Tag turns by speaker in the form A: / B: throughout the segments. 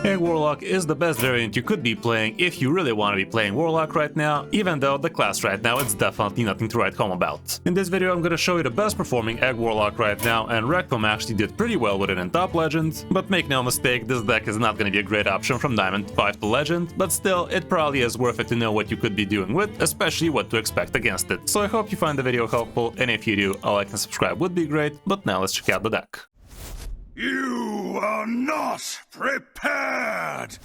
A: Egg Warlock is the best variant you could be playing if you really want to be playing Warlock right now, even though the class right now it's definitely nothing to write home about. In this video I'm gonna show you the best performing Egg Warlock right now, and Reqvam actually did pretty well with it in Top Legend, but make no mistake, this deck is not gonna be a great option from Diamond 5 to Legend, but still, it probably is worth it to know what you could be doing with, especially what to expect against it. So I hope you find the video helpful, and if you do, a like and subscribe would be great, but now let's check out the deck.
B: You are not prepared!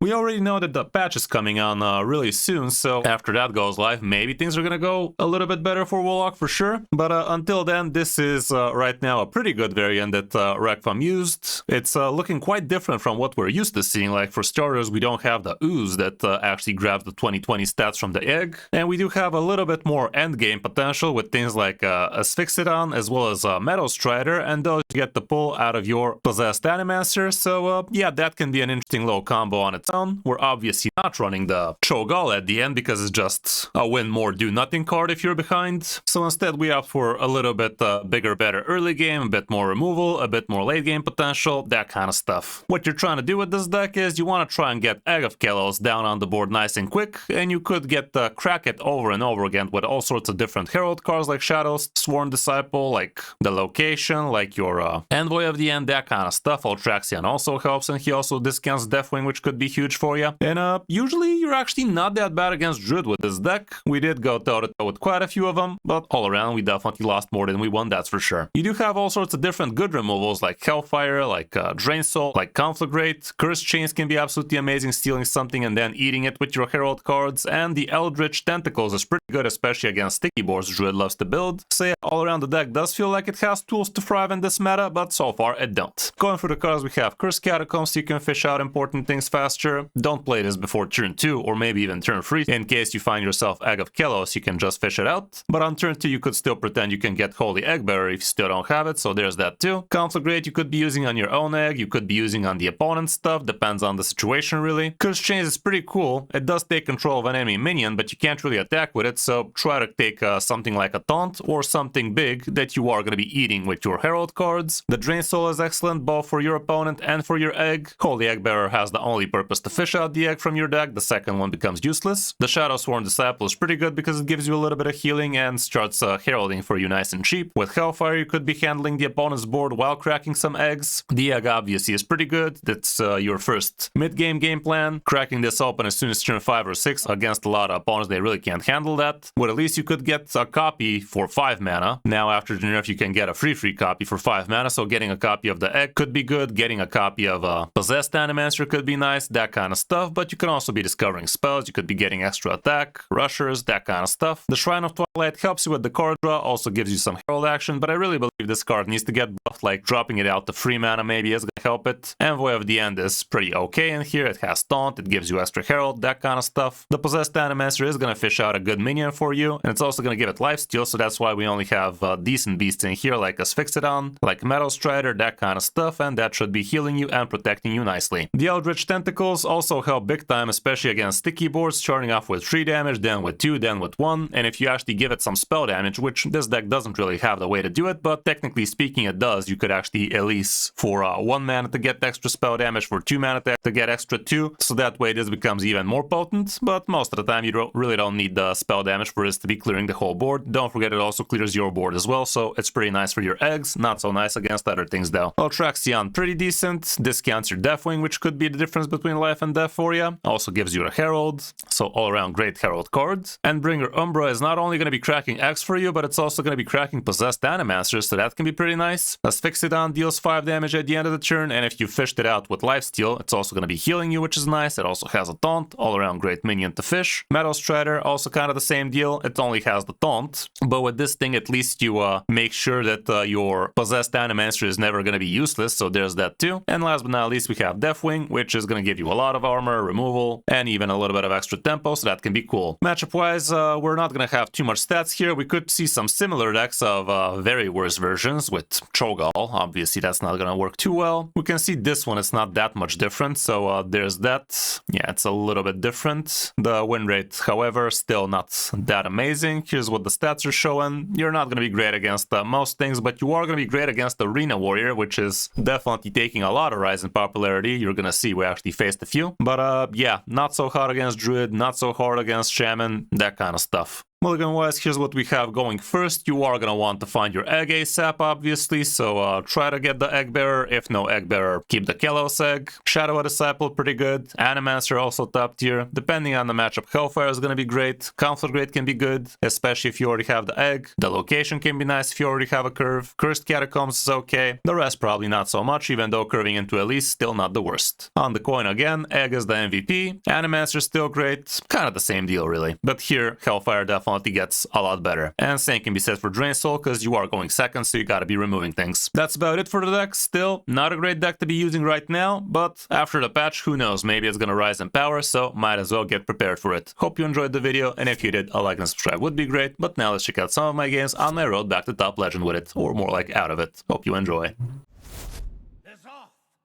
A: We already know that the patch is coming on really soon, so after that goes live, maybe things are gonna go a little bit better for Warlock for sure. But until then, this is right now a pretty good variant that Reqvam used. It's looking quite different from what we're used to seeing. Like for starters, we don't have the ooze that actually grabs the 2020 stats from the egg, and we do have a little bit more endgame potential with things like Asphyxidon as well as Metal Strider, and those you get the pull out of your possessed Animaster. So yeah, that can be an interesting little combo on its own. We're obviously not running the Cho'Gall at the end because it's just a win more do nothing card if you're behind. So instead we opt for a little bit bigger, better early game, a bit more removal, a bit more late game potential, that kind of stuff. What you're trying to do with this deck is you want to try and get Egg of Kelos down on the board nice and quick, and you could get crack it over and over again with all sorts of different Herald cards like Shadows, Sworn Disciple, like the Location, like your Envoy of the End, that kind of stuff. Ultraxian also helps, and he also discounts Deathwing, which could be huge for you. And usually you're actually not that bad against Druid with this deck. We did go toe-to-toe with quite a few of them, but all around we definitely lost more than we won, that's for sure. You do have all sorts of different good removals like Hellfire, like Drain Soul, like Conflagrate. Curse Chains can be absolutely amazing, stealing something and then eating it with your Herald cards, and the Eldritch Tentacles is pretty good, especially against sticky boards Druid loves to build. So yeah, all around the deck does feel like it has tools to thrive in this meta, but so far it don't. Going through the cards, we have Curse Catacombs, so you can fish out important things faster. Don't play this before turn 2 or maybe even turn 3. In case you find yourself Egg of Kelos, you can just fish it out. But on turn 2 you could still pretend you can get Holy Egg Bearer if you still don't have it, so there's that too. Conflagrate you could be using on your own egg, you could be using on the opponent's stuff, depends on the situation really. Curse Chains is pretty cool. It does take control of an enemy minion, but you can't really attack with it, so try to take something like a Taunt or something big that you are going to be eating with your Herald cards. The Drain Soul is excellent both for your opponent and for your egg. Holy Egg Bearer has the only purpose to fish out the egg from your deck, the second one becomes useless. The Shadow Sworn Disciple is pretty good because it gives you a little bit of healing and starts heralding for you nice and cheap. With Hellfire you could be handling the opponent's board while cracking some eggs. The egg obviously is pretty good, that's your first mid-game game plan. Cracking this open as soon as turn 5 or 6 against a lot of opponents, they really can't handle that. But at least you could get a copy for 5 mana. Now after the nerf you can get a free copy for 5 mana, so getting a copy of the egg could be good, getting a copy of a possessed Animaster could be nice, that kind of stuff. But you can also be discovering spells, you could be getting extra attack, rushers, that kind of stuff. The Shrine of Twilight helps you with the card draw, also gives you some herald action, but I really believe this card needs to get buffed, like dropping it out to 3 mana maybe is gonna help it. Envoy of the End is pretty okay in here, it has Taunt, it gives you extra herald, that kind of stuff. The Possessed Animaster is gonna fish out a good minion for you, and it's also gonna give it lifesteal, so that's why we only have decent beasts in here like Asphyxidon, like Metal Strider, that kind of stuff, and that should be healing you and protecting you nicely. The Eldritch Tentacles also help big time, especially against sticky boards, starting off with 3 damage, then with 2, then with 1, and if you actually give it some spell damage, which this deck doesn't really have the way to do it, but technically speaking it does, you could actually at least for 1 mana to get extra spell damage, for 2 mana to get extra 2, so that way this becomes even more potent, but most of the time you really don't need the spell damage for this to be clearing the whole board. Don't forget it also clears your board as well, so it's pretty nice for your eggs, not so nice against other things though. Ultraxian pretty decent, discounts your Deathwing, which could be the difference between life and death for you, also gives you a Herald, so all around great Herald card. Endbringer Umbra is not only going to be cracking X for you, but it's also going to be cracking Possessed Animasters, so that can be pretty nice. Asphyxidon deals 5 damage at the end of the turn, and if you fished it out with lifesteal, it's also going to be healing you, which is nice. It also has a Taunt, all around great minion to fish. Metal Strider, also kind of the same deal, it only has the Taunt, but with this thing at least you make sure that your Possessed Animaster is never going to be useless, so there's that too. And last but not least we have Deathwing, which is going to give you a a lot of armor, removal, and even a little bit of extra tempo, so that can be cool. Matchup-wise, we're not gonna have too much stats here. We could see some similar decks of very worse versions with Cho'Gall. Obviously, that's not gonna work too well. We can see this one, it's not that much different, so there's that. Yeah, it's a little bit different. The win rate, however, still not that amazing. Here's what the stats are showing. You're not gonna be great against most things, but you are gonna be great against the Arena Warrior, which is definitely taking a lot of rise in popularity. You're gonna see we actually faced a few. But yeah, not so hard against Druid, not so hard against Shaman, that kind of stuff. Mulligan-wise, here's what we have going first. You are gonna want to find your egg ASAP, obviously, so try to get the Egg Bearer. If no Egg Bearer, keep the Kelos Egg. Shadow Disciple, pretty good. Animancer, also top tier. Depending on the matchup, Hellfire is gonna be great. Conflagrate can be good, especially if you already have the egg. The location can be nice if you already have a curve. Cursed Catacombs is okay. The rest probably not so much, even though curving into Elise still not the worst. On the coin again, Egg is the MVP. Animancer still great. Kind of the same deal, really. But here, Hellfire definitely gets a lot better. And same can be said for Drain Soul, because you are going second, so you gotta be removing things. That's about it for the deck. Still, not a great deck to be using right now, but after the patch, who knows, maybe it's gonna rise in power, so might as well get prepared for it. Hope you enjoyed the video, and if you did, a like and subscribe would be great. But now let's check out some of my games on my road back to top legend with it, or more like out of it. Hope you enjoy.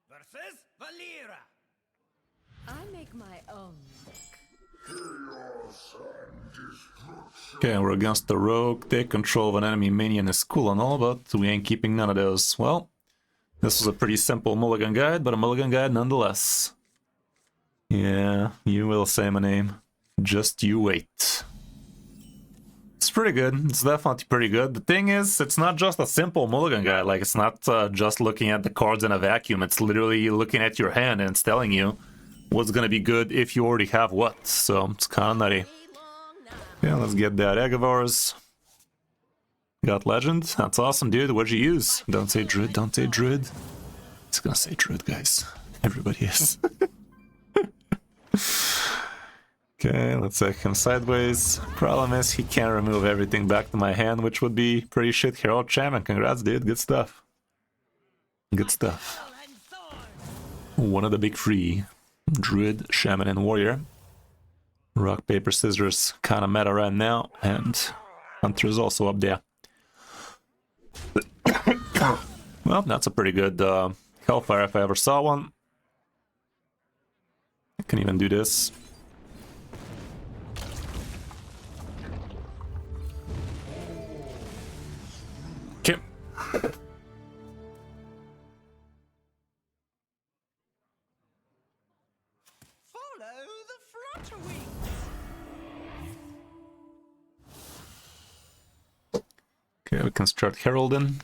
B: Versus Valera.
C: I make my own.
A: Okay, we're against the rogue. Take control of an enemy minion is cool and all, but we ain't keeping none of those. Well, this was a pretty simple mulligan guide, but a mulligan guide nonetheless. Yeah, you will say my name. Just you wait. It's pretty good. It's definitely pretty good. The thing is, it's not just a simple mulligan guide. Like, it's not just looking at the cards in a vacuum. It's literally looking at your hand and it's telling you what's gonna be good if you already have what. So, it's kind of nutty. Yeah, let's get that egg of ours. Got legend. That's awesome, dude. What'd you use? Don't say druid, don't say druid. It's gonna say druid, guys. Everybody is. Okay, let's take him sideways. Problem is, he can't remove everything back to my hand, which would be pretty shit. Herald Shaman, congrats, dude. Good stuff. Good stuff. One of the big three. Druid, Shaman, and Warrior. Rock, paper, scissors, kind of meta right now, and Hunter is also up there. Well, that's a pretty good Hellfire if I ever saw one. I can even do this. Okay. Okay, we can start heralding.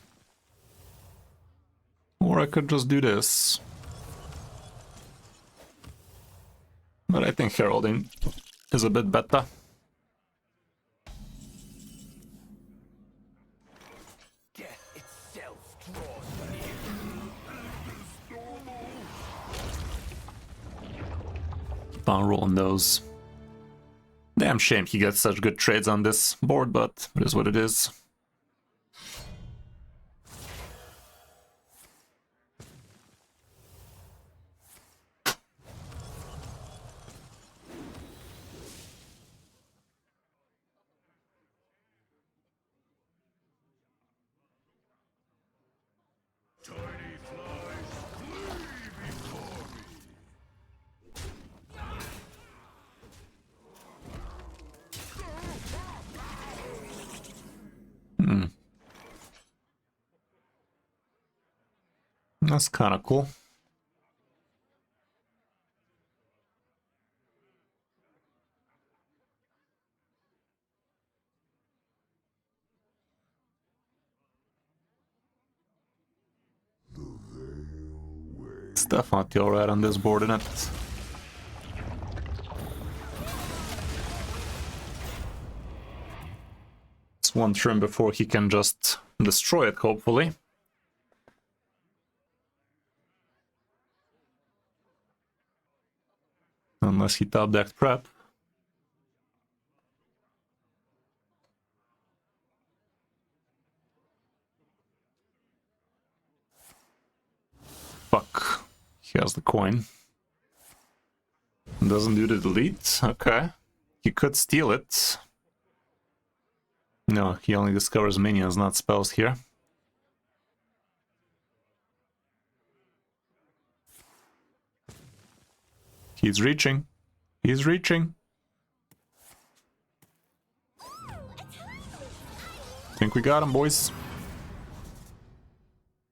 A: Or I could just do this. But I think heralding is a bit better. Keep on rolling those. Damn shame he gets such good trades on this board, but it is what it is. That's kind of cool. It's definitely alright on this board, isn't it? It's one turn before he can just destroy it, hopefully. Unless he top decked prep. Fuck. He has the coin. Doesn't do the delete? Okay. He could steal it. No, he only discovers minions, not spells here. He's reaching. He's reaching. Think we got him, boys.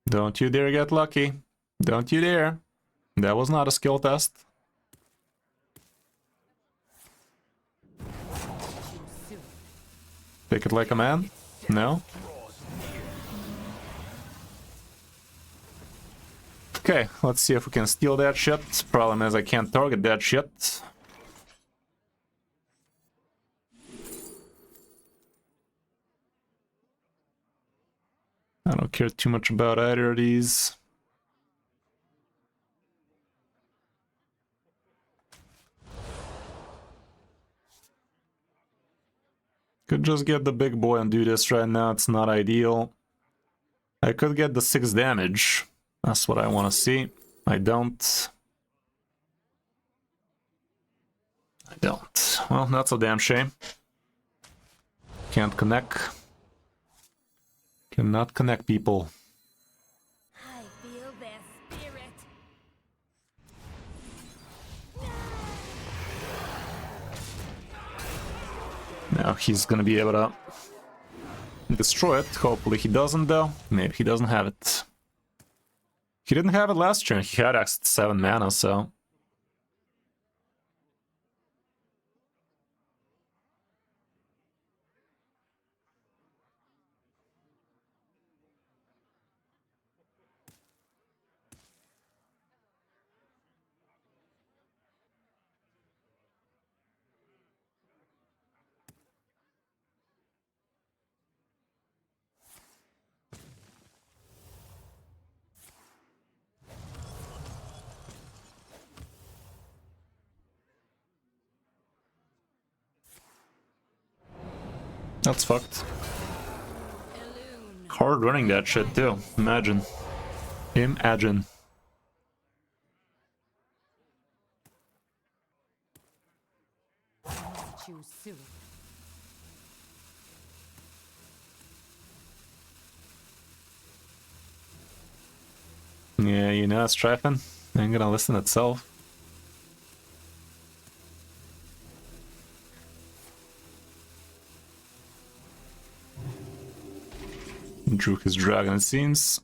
A: Don't you dare get lucky. Don't you dare. That was not a skill test. Take it like a man? No? Okay, let's see if we can steal that shit. Problem is I can't target that shit. I don't care too much about either of these. Could just get the big boy and do this right now, it's not ideal. I could get the 6 damage. That's what I want to see. I don't. I don't. Well, that's a damn shame. Can't connect. Cannot connect people.
C: I feel their spirit.
A: Now he's gonna be able to destroy it. Hopefully he doesn't though. Maybe he doesn't have it. He didn't have it last turn. He had access to 7 mana, so... That's fucked. Hard running that shit too. Imagine. Imagine.
C: Choose soon.
A: Yeah, you know, Strifing ain't gonna listen itself. Drew his dragon, it seems.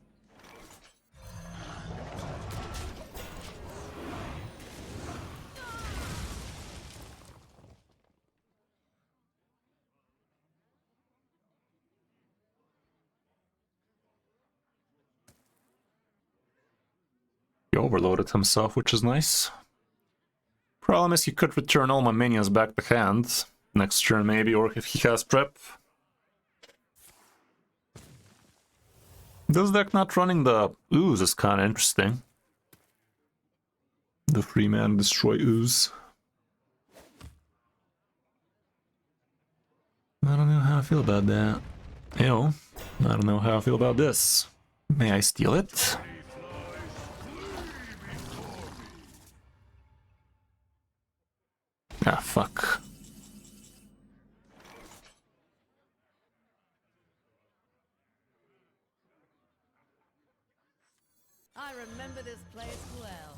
A: He overloaded himself, which is nice. Problem is he could return all my minions back to hand. Next turn maybe, or if he has prep. This deck not running the ooze is kind of interesting. The 3-man destroy ooze. I don't know how I feel about that. Ew. I don't know how I feel about this. May I steal it? Ah, fuck.
C: I remember this place well.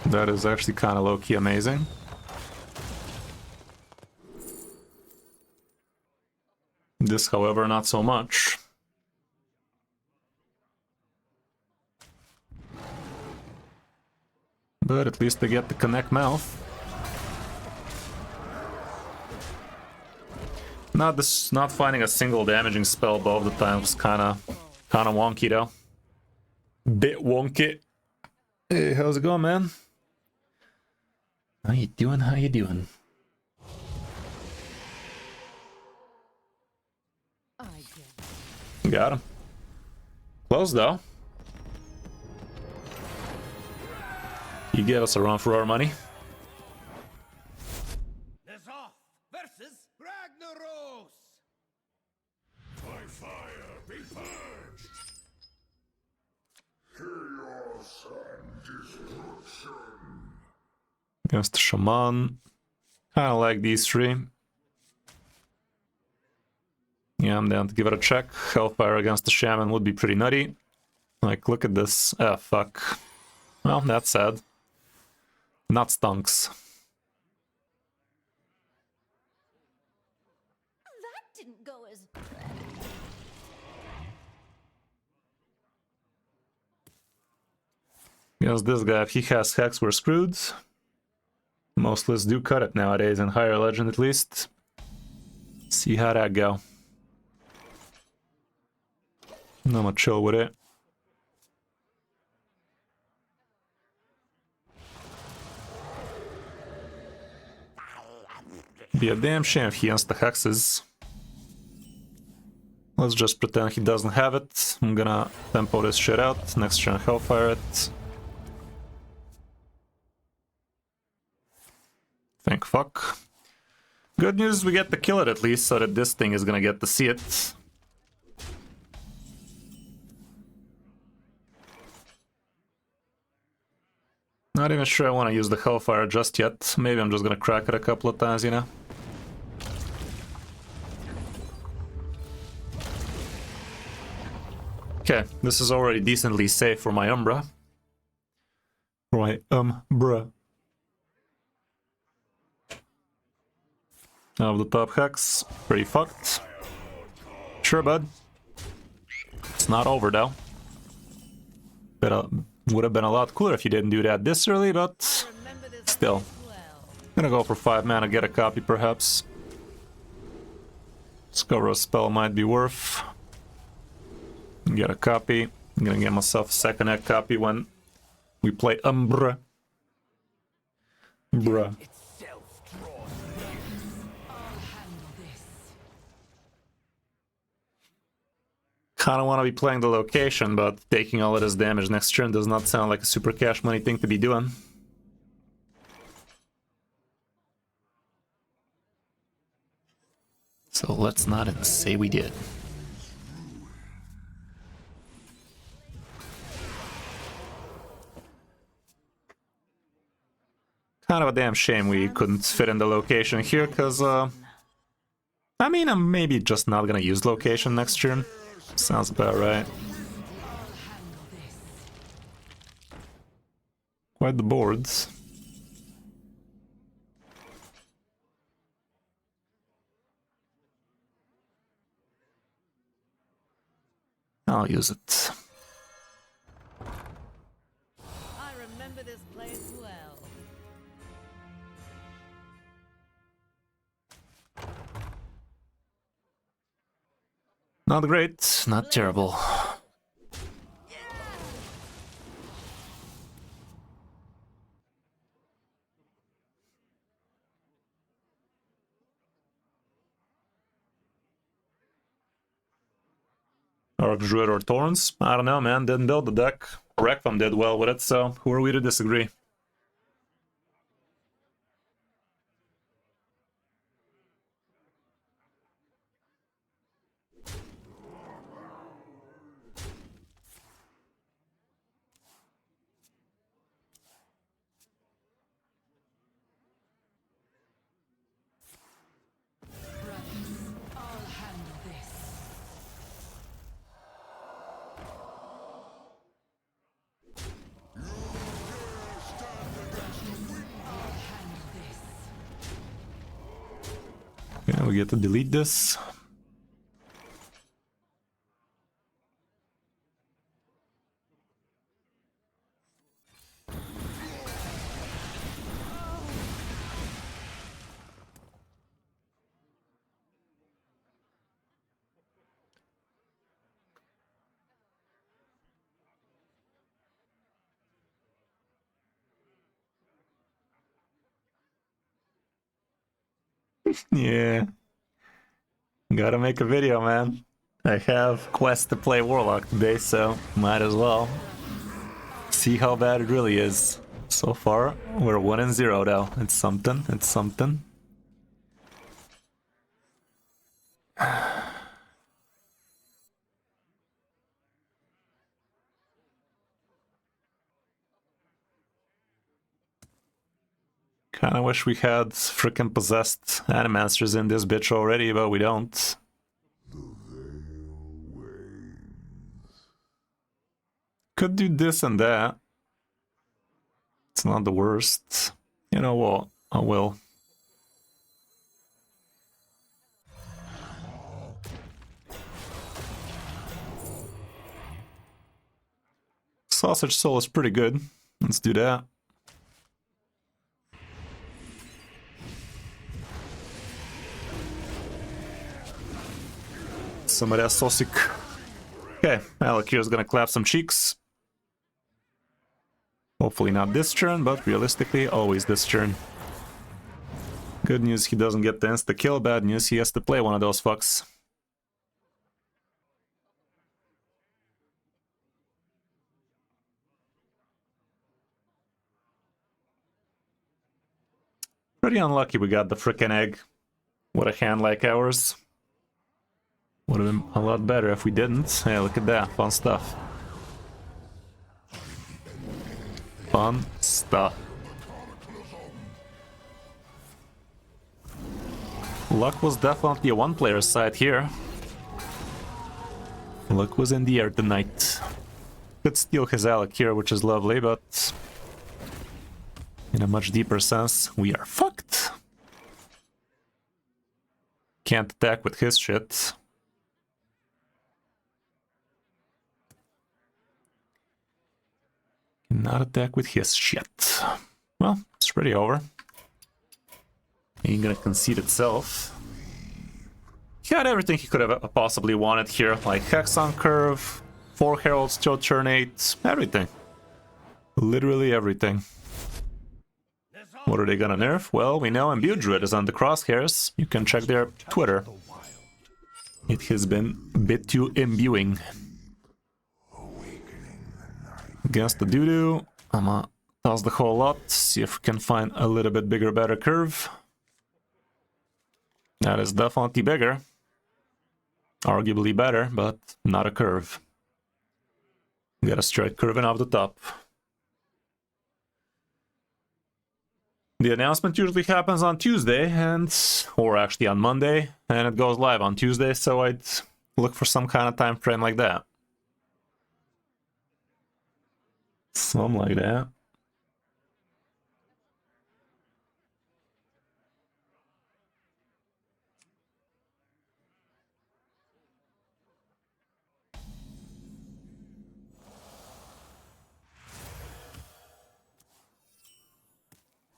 A: That is actually kind of low-key amazing. This, however, not so much. But at least they get the connect mouth. Not finding a single damaging spell both the time was kinda wonky though. Bit wonky. Hey, how's it going, man? How you doing? How you doing? Got him. Close though. He gave us a run for our money.
B: Is off versus Ragnaros.
D: By fire be purged. Chaos and destruction.
A: Against the Shaman. Kinda like these three. Yeah, I'm down to give it a check. Hellfire against the Shaman would be pretty nutty. Like, look at this. Ah, fuck. Well, that's sad. Not stunks.
C: That didn't go as...
A: Against this guy, if he has Hex, we're screwed. Most lists do cut it nowadays, in higher legend at least. See how that go. I'm gonna chill with it. Be a damn shame if he insta-hexes. Let's just pretend he doesn't have it. I'm gonna tempo this shit out. Next turn Hellfire it. Thank fuck. Good news, we get to kill it at least, so that this thing is gonna get to see it. Not even sure I want to use the Hellfire just yet. Maybe I'm just gonna crack it a couple of times, you know? Okay, this is already decently safe for my Umbra. For my Umbra. Out of the top Hex, pretty fucked. Sure, bud. It's not over though. Would have been a lot cooler if you didn't do that this early, but
C: Remember this
A: still.
C: place well.
A: Gonna go for 5 mana, get a copy perhaps. Discover a spell might be worth. Get a copy. I'm gonna get myself a second egg copy when we play Umbra. Bruh. Kinda wanna be playing the location, but taking all of this damage next turn does not sound like a super cash money thing to be doing. So let's not even say we did. Kind of a damn shame we couldn't fit in the location here, because, I mean, I'm maybe just not gonna use location next turn. Sounds about right. Quite the boards. I'll use it.
C: I remember this place well.
A: Not great, not terrible. Or Druid or Torrents? I don't know, man. Didn't build the deck. Reqvam did well with it, so who are we to disagree? Yeah, we get to delete this. Yeah. Gotta make a video, man. I have quest to play Warlock today, so might as well see how bad it really is. So far, we're 1-0 though. It's something, it's something. Kinda wish we had frickin' possessed animasters in this bitch already, but we don't. Could do this and that. It's not the worst. You know what? I will. Sausage Soul is pretty good. Let's do that. Some of that sausage. Okay, Alec here is gonna clap some cheeks. Hopefully not this turn, but realistically, always this turn. Good news, he doesn't get the insta-kill. Bad news, he has to play one of those fucks. Pretty unlucky we got the frickin' egg. What a hand like ours. Would have been a lot better if we didn't. Hey, look at that. Fun stuff. Fun stuff. Luck was definitely a one-player side here. Luck was in the air tonight. Could steal his Alec here, which is lovely, but in a much deeper sense, we are fucked. Can't attack with his shit. Cannot attack with his shit. Well, it's already over. Ain't gonna concede itself. He had everything he could have possibly wanted here, like Hex on curve, 4 Heralds till turn 8, everything. Literally everything. What are they gonna nerf? Well, we know Imbue Druid is on the crosshairs. You can check their Twitter. It has been a bit too imbuing. Against the doo-doo, I'm gonna toss the whole lot, see if we can find a little bit bigger, better curve. That is definitely bigger. Arguably better, but not a curve. Get a straight curving off the top. The announcement usually happens on Tuesday, or actually on Monday, and it goes live on Tuesday, so I'd look for some kind of time frame like that. Something like that.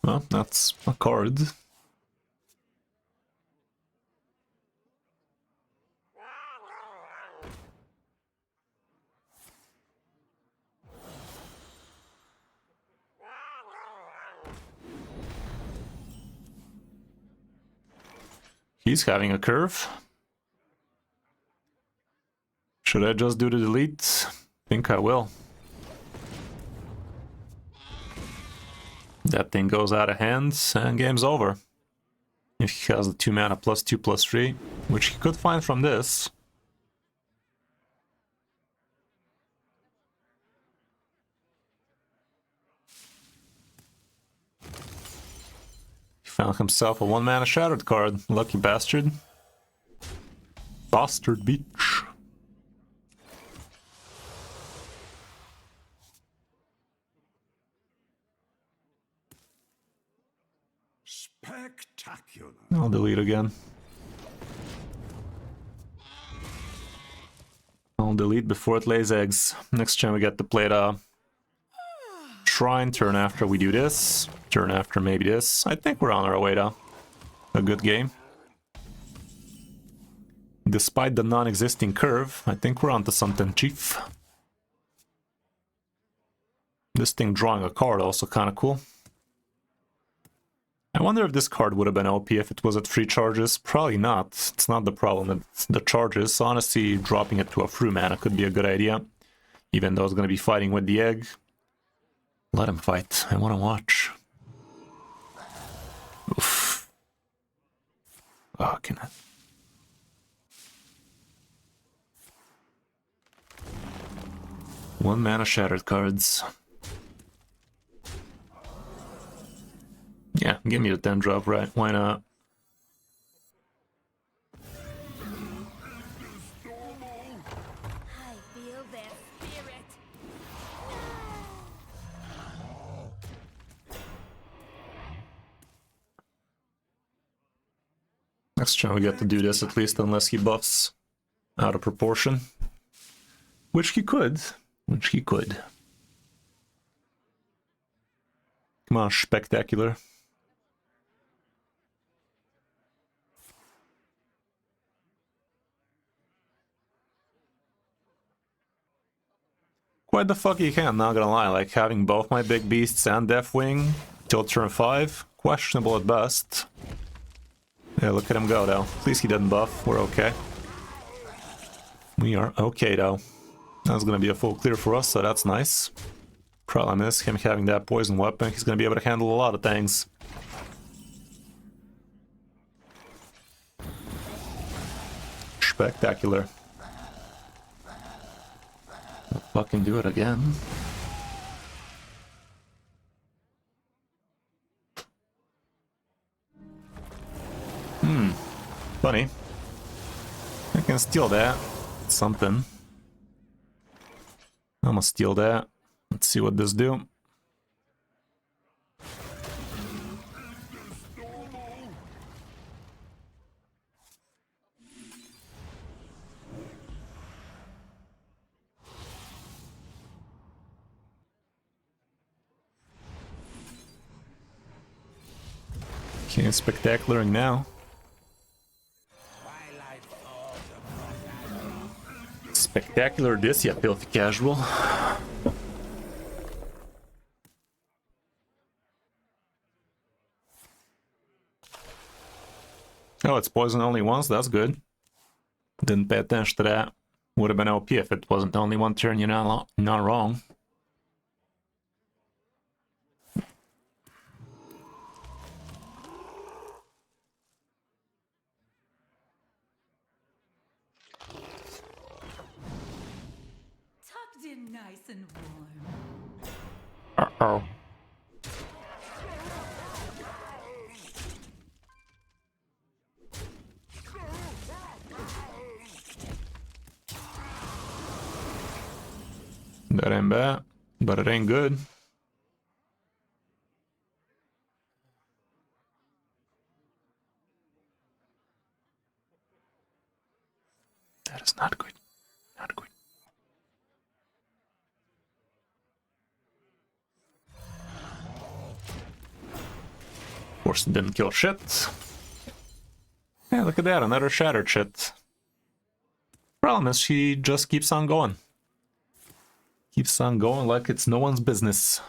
A: Well, that's a card. He's having a curve. Should I just do the delete? Think I will. That thing goes out of hand and game's over. If he has the 2 mana +2/+3, which he could find from this. He found himself a 1 mana Shattered card. Lucky bastard. Bastard bitch.
D: Spectacular.
A: I'll delete again. I'll delete before it lays eggs. Next time we get to play the Shrine. Turn after we do this. Turn after maybe this. I think we're on our way to a good game. Despite the non-existing curve, I think we're onto something, Chief. This thing drawing a card also kind of cool. I wonder if this card would have been OP if it was at 3 charges. Probably not. It's not the problem, it's the charges. So honestly, dropping it to a free mana could be a good idea. Even though it's going to be fighting with the egg. Let him fight. I want to watch. Oof. Oh, can I? One mana shattered cards. Yeah, give me the 10 drop, right? Why not?
C: I feel their spirit.
A: Next time we get to do this at least, unless he buffs out of proportion. Which he could. Which he could. Come on, spectacular. Quite the fuck you can, not gonna lie. Like, having both my big beasts and Deathwing till turn 5, questionable at best. Yeah, look at him go, though. At least he didn't buff. We're okay. We are okay, though. That's gonna be a full clear for us, so that's nice. Problem is, him having that poison weapon, he's gonna be able to handle a lot of things. Spectacular. I'll fucking do it again. Funny. I can steal that. Something. I'm gonna steal that. Let's see what this do. Okay, spectacularing now. Spectacular this, yeah, filthy casual. Oh, it's poison only once, that's good. Didn't pay attention to that. Would have been OP if it wasn't only one turn, you're not wrong.
C: Tucked in nice and warm.
A: Uh-oh. That ain't bad, but it ain't good. That is not good. Not good. Of course, it didn't kill shit. Yeah, look at that, another shattered shit. Problem is, she just keeps on going. Keeps on going like it's no one's business.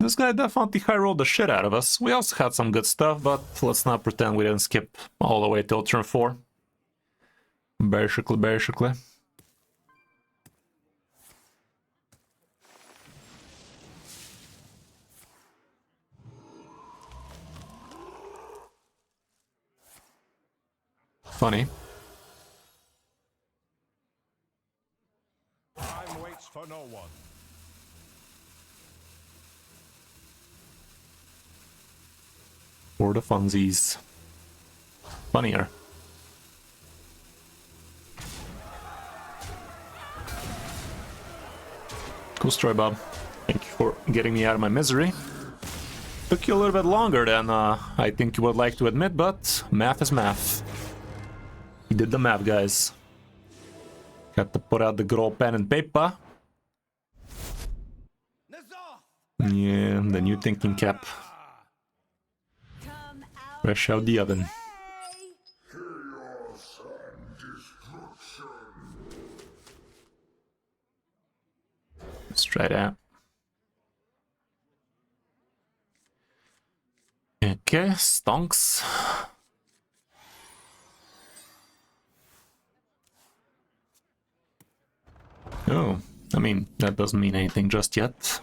A: This guy definitely high-rolled the shit out of us. We also had some good stuff, but let's not pretend we didn't skip all the way till turn 4. Basically. Funny.
D: Time waits for no one.
A: For the funsies. Funnier. Cool story, Bob. Thank you for getting me out of my misery. Took you a little bit longer than I think you would like to admit, but math is math. You did the math, guys. Got to put out the good old pen and paper. Yeah, the new thinking cap.
C: Come out
A: Fresh out the oven.
D: Chaos and destruction.
A: Let's try that. Okay, stonks. Oh, I mean, that doesn't mean anything just yet.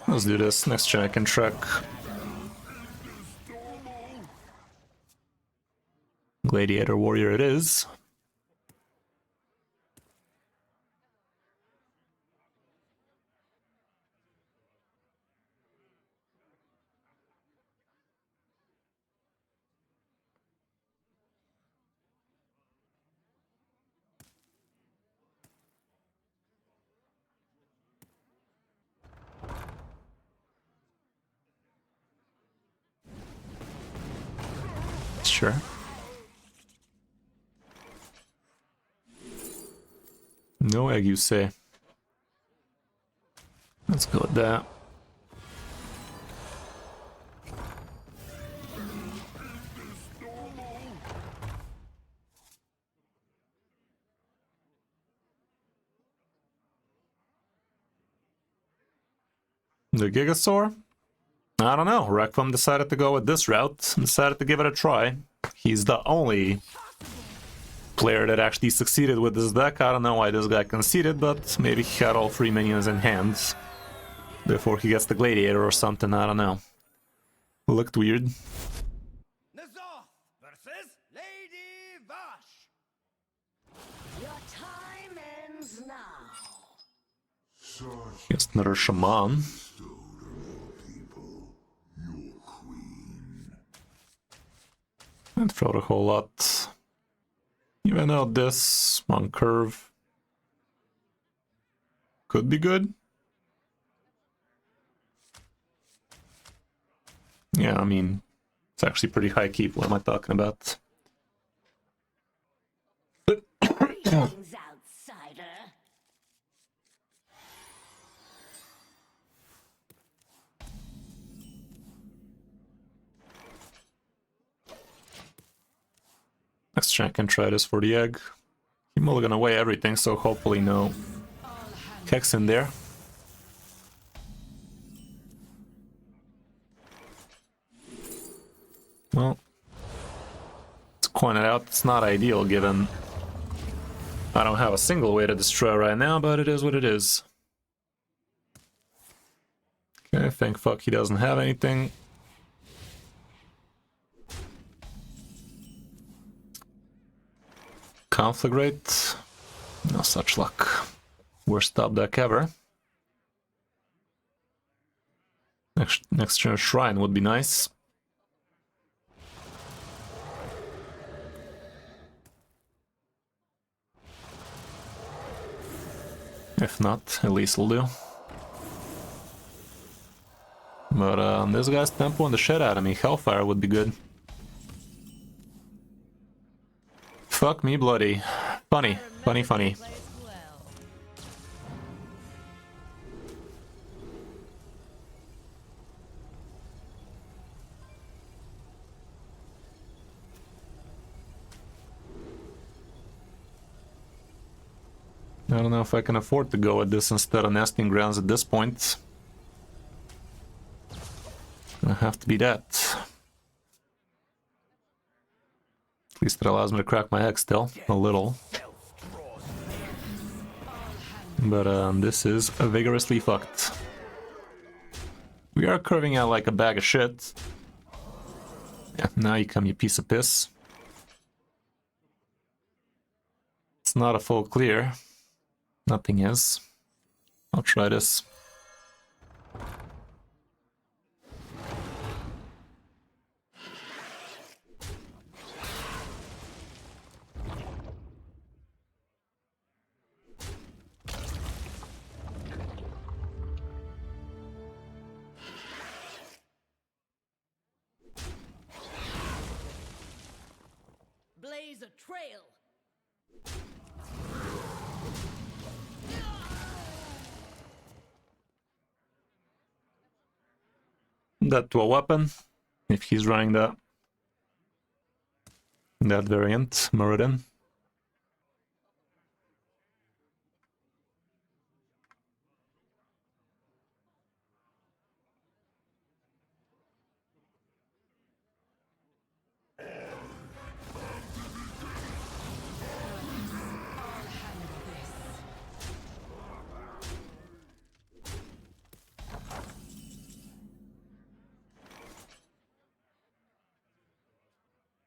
A: Let's do this. Next turn I can track. Gladiator Warrior it is. Sure. No egg, you say? Let's go with that. The Gigasaur? I don't know. Reqvam decided to go with this route, decided to give it a try. He's the only player that actually succeeded with this deck. I don't know why this guy conceded, but maybe he had all 3 minions in hand before he gets the Gladiator or something, I don't know. Looked weird.
B: Nazoth versus Lady Vash.
E: Your time ends now.
D: Such
A: Just another Shaman.
D: people, your queen.
A: And throw a whole lot. Even though this on curve could be good. Yeah, I mean, it's actually pretty high keep. What am I talking about?
E: Greetings, outsider.
A: Next turn I can try this for the egg. He mulligan away everything, so hopefully no Hex in there. Well, to point it out, it's not ideal given I don't have a single way to destroy right now, but it is what it is. Okay, thank fuck he doesn't have anything. Conflagrate. No such luck. Worst top deck ever. Next turn Shrine would be nice. If not, at least will do. But this guy's tempo the shit out of me. Hellfire would be good. Fuck me bloody. Funny, funny, funny. I don't know if I can afford to go with this instead of nesting grounds at this point. Gonna have to be that. At least it allows me to crack my egg still, a little. But this is vigorously fucked. We are curving out like a bag of shit. Yeah, now you come, you piece of piss. It's not a full clear. Nothing is. I'll try this.
E: Blaze a trail.
A: that to a weapon, if he's running that variant, Muradin.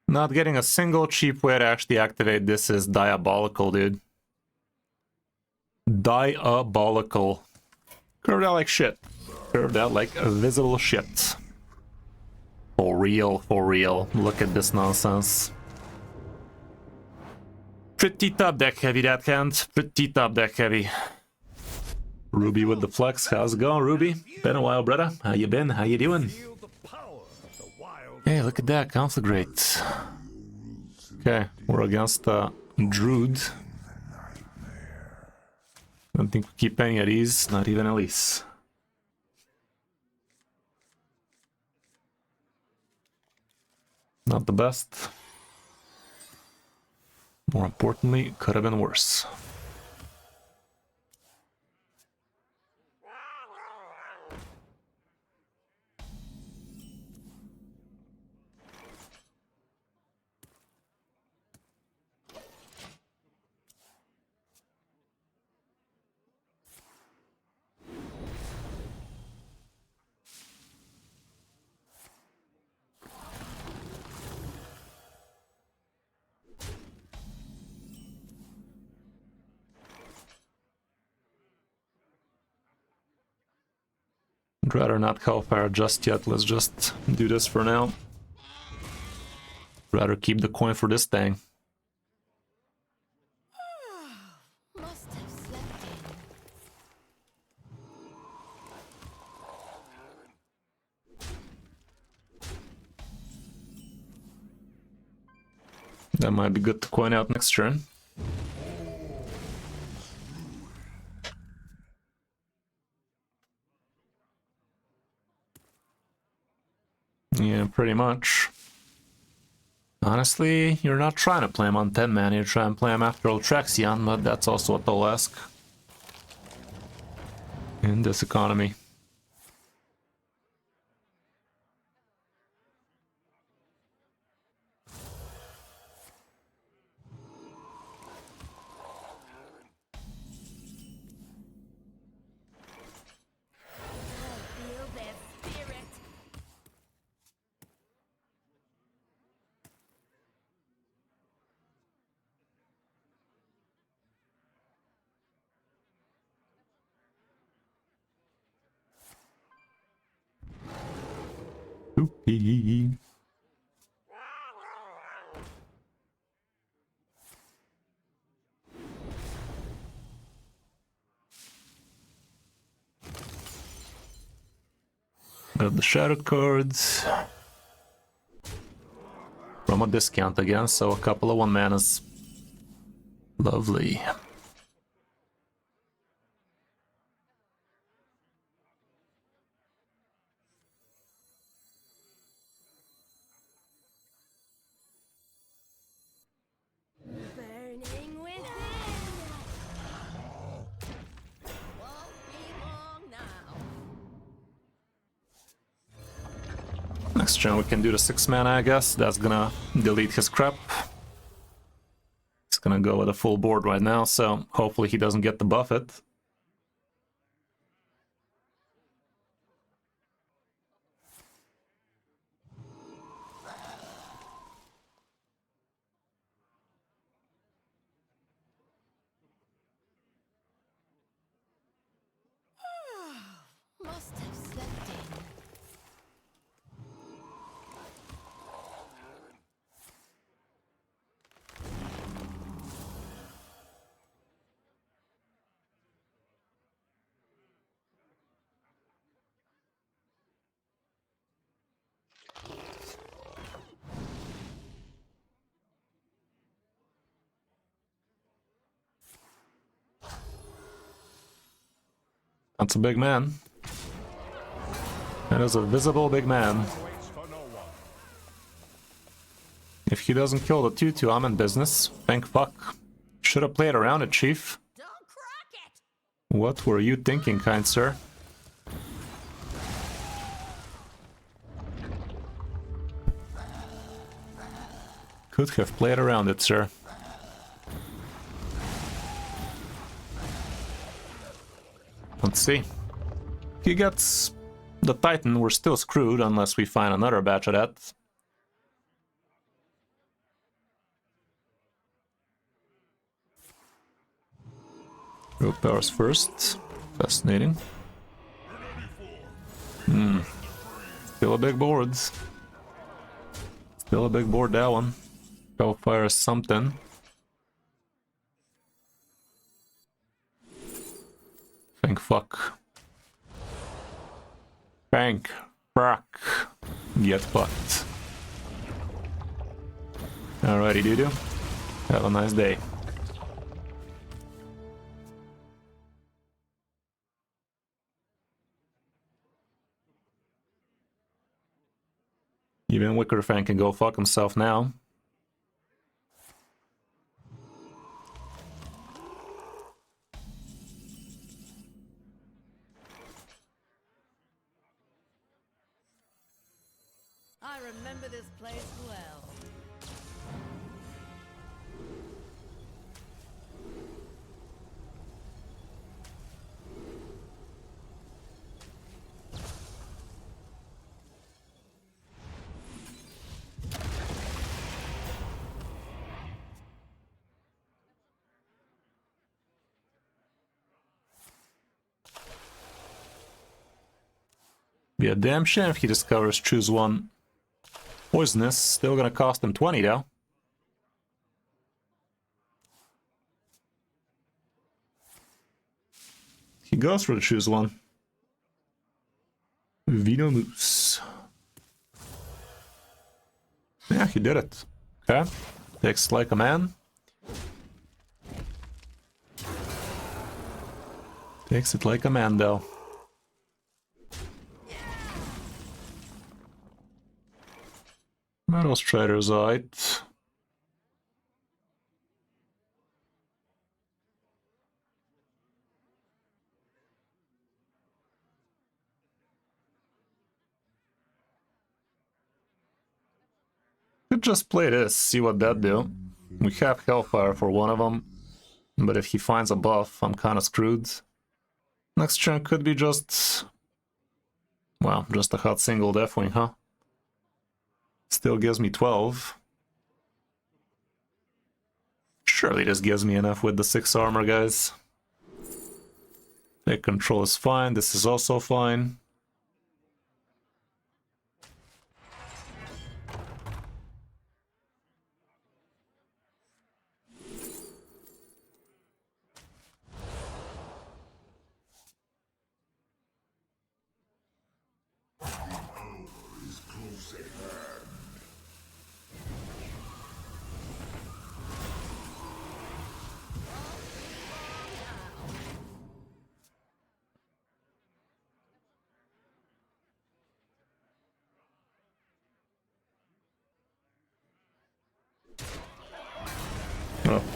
A: Not getting a single cheap way to actually activate this is diabolical, dude. Diabolical. Curved out like shit. Curved out like visible shit. For real, for real. Look at this nonsense. Pretty top deck heavy, that can't. Pretty top deck heavy. Ruby with the flex. How's it going, Ruby? Been a while, brother. How you been? How you doing?
B: Feel the power of the wild.
A: Hey, look at that. Conflagrate. Okay, we're against Druid. Don't think we keep any of these. Not even Elise. Not the best. More importantly, could have been worse. I'd rather not Hellfire just yet. Let's just do this for now. Rather keep the coin for this thing.
E: Must have slept in.
A: That might be good to coin out next turn. Yeah, pretty much. Honestly, you're not trying to play him on 10 man, you're trying to play him after Ultraxion, but that's also what they'll ask in this economy.
C: Feel their spirit.
A: Oopie. Got the shadow cards from a discount again, so a couple of 1 manas. Lovely.
E: Burning within. Won't be long now.
A: Next turn we can do the 6 mana, I guess. That's gonna delete his crap. He's gonna go with a full board right now, so hopefully he doesn't get the buffet.
E: Must have slept in.
A: That's a big man. That is a visible big man.
B: Waits for no one.
A: If he doesn't kill the 2-2, I'm in business. Thank fuck. Should have played around it, Chief.
E: Don't crack it!
A: What were you thinking, kind sir? Could have played around it, sir. Let's see. He gets the Titan, we're still screwed unless we find another batch of that. Rogue powers first. Fascinating. Still a big board. Still a big board, that one. Hellfire is something. Thank fuck. Thank fuck. Get fucked. Alrighty, doo-doo. Have a nice day. Even Wickerfang can go fuck himself now.
E: I remember this place well.
A: Be a damn shame if he discovers choose one. Poisonous, still gonna cost him 20 though. He goes for the choose one. Vino Moose. Yeah, he did it. Okay. Takes it like a man. Takes it like a man though. Metal Strider's alright. Could just play this, see what that do. We have Hellfire for one of them, but if he finds a buff, I'm kinda screwed. Next turn could be just... well, just a hot single Deathwing, huh? Still gives me 12. Surely this gives me enough with the 6 armor, guys. Take control is fine, this is also fine.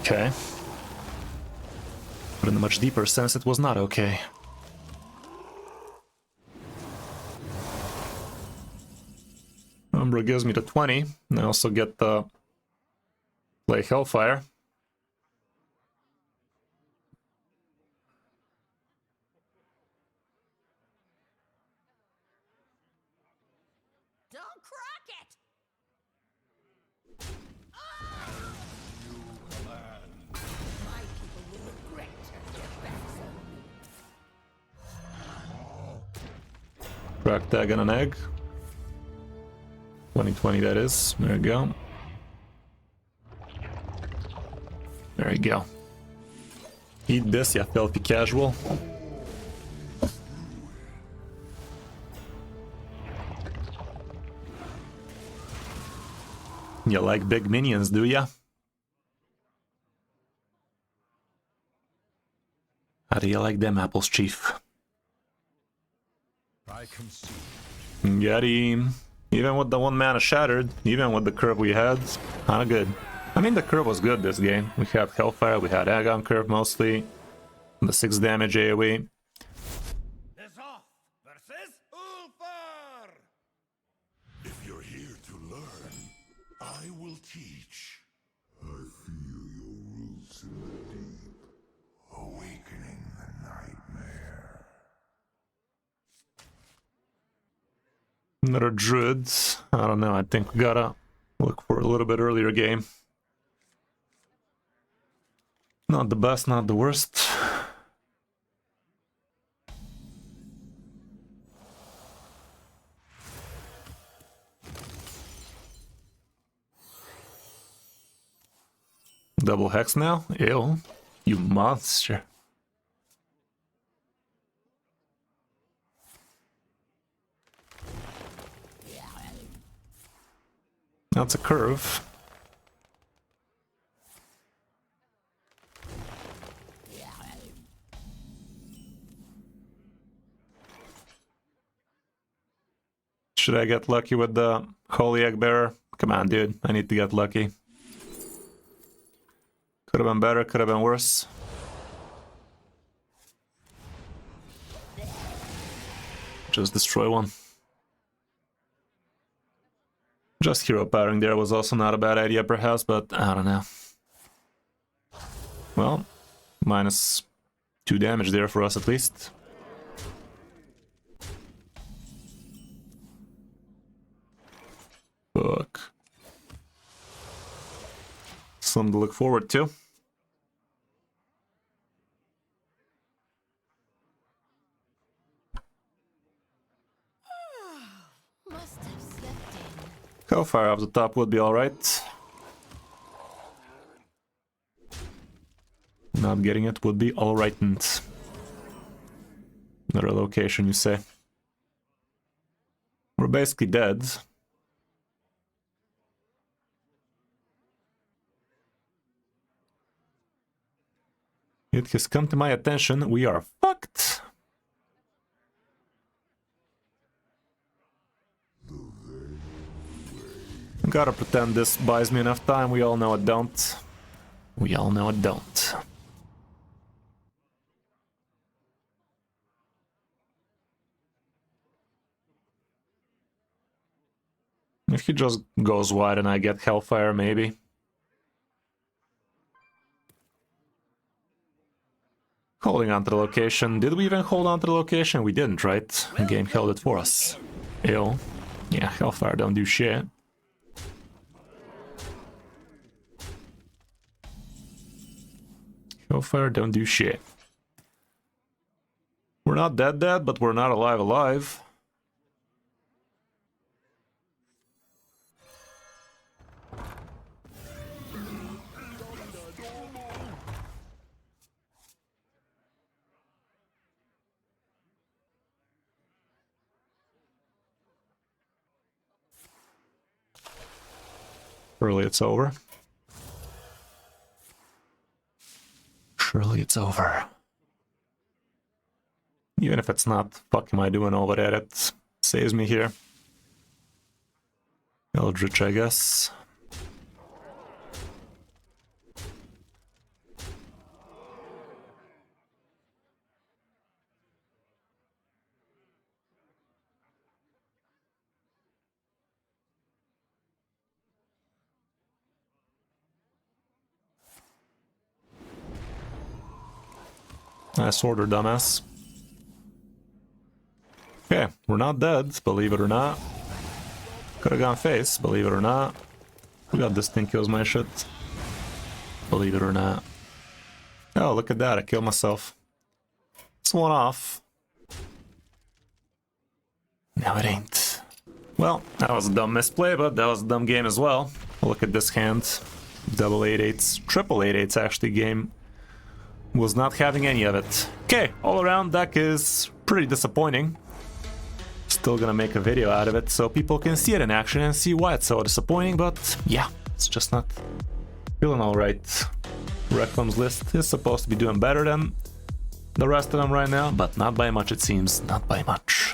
A: Okay. But in a much deeper sense, it was not okay. Umbra gives me the 20. I also get the play Hellfire.
E: Don't crack it! My people will regret turning their backs on me.
A: Crack tag and an egg. 2020 that is. There you go. There you go. Eat this, you filthy casual. You like big minions, do ya? How do you like them apples, Chief?
B: I concede.
A: Got him. Even with the 1 mana shattered, even with the curve we had, kinda good. I mean, the curve was good this game. We had Hellfire, we had Agon curve mostly. The 6 damage AoE.
B: Nezoth versus Ulfar!
D: If you're here to learn, I will teach. I feel your roots in the deep, awakening the nightmare.
A: Another Druid. I don't know, I think we gotta look for a little bit earlier game. Not the best, not the worst. Double hex now? Ew. You monster. That's a curve. Should I get lucky with the Holy Egg Bearer? Come on, dude. I need to get lucky. Could have been better, could have been worse. Just destroy one. Just hero powering there was also not a bad idea perhaps, but I don't know. Well, minus 2 damage there for us at least. Fuck. Something to look forward to.
C: Must have slept in.
A: Hellfire off the top would be alright. Not getting it would be alright. Another location, you say? We're basically dead. It has come to my attention, we are fucked. Gotta pretend this buys me enough time, we all know it don't. We all know it don't. If he just goes wide and I get Hellfire, maybe. Holding on to the location. Did we even hold on to the location? We didn't, right? The game held it for us. Ew. Yeah, Hellfire don't do shit. Hellfire don't do shit. We're not dead, but we're not alive. Surely it's over. Surely it's over. Even if it's not, fuck am I doing over there? It saves me here. Eldritch, I guess. Nice order, dumbass. Okay, we're not dead, believe it or not. Could've gone face, believe it or not. We got this thing kills my shit. Believe it or not. Oh, look at that, I killed myself. It's one off. No, it ain't. Well, that was a dumb misplay, but that was a dumb game as well. Look at this hand. Double 8-8s, triple 8-8s actually game. Was not having any of it. Okay, all around deck is pretty disappointing. Still gonna make a video out of it so people can see it in action and see why it's so disappointing, but yeah, it's just not feeling alright. Reqvam's list is supposed to be doing better than the rest of them right now, but not by much it seems, not by much.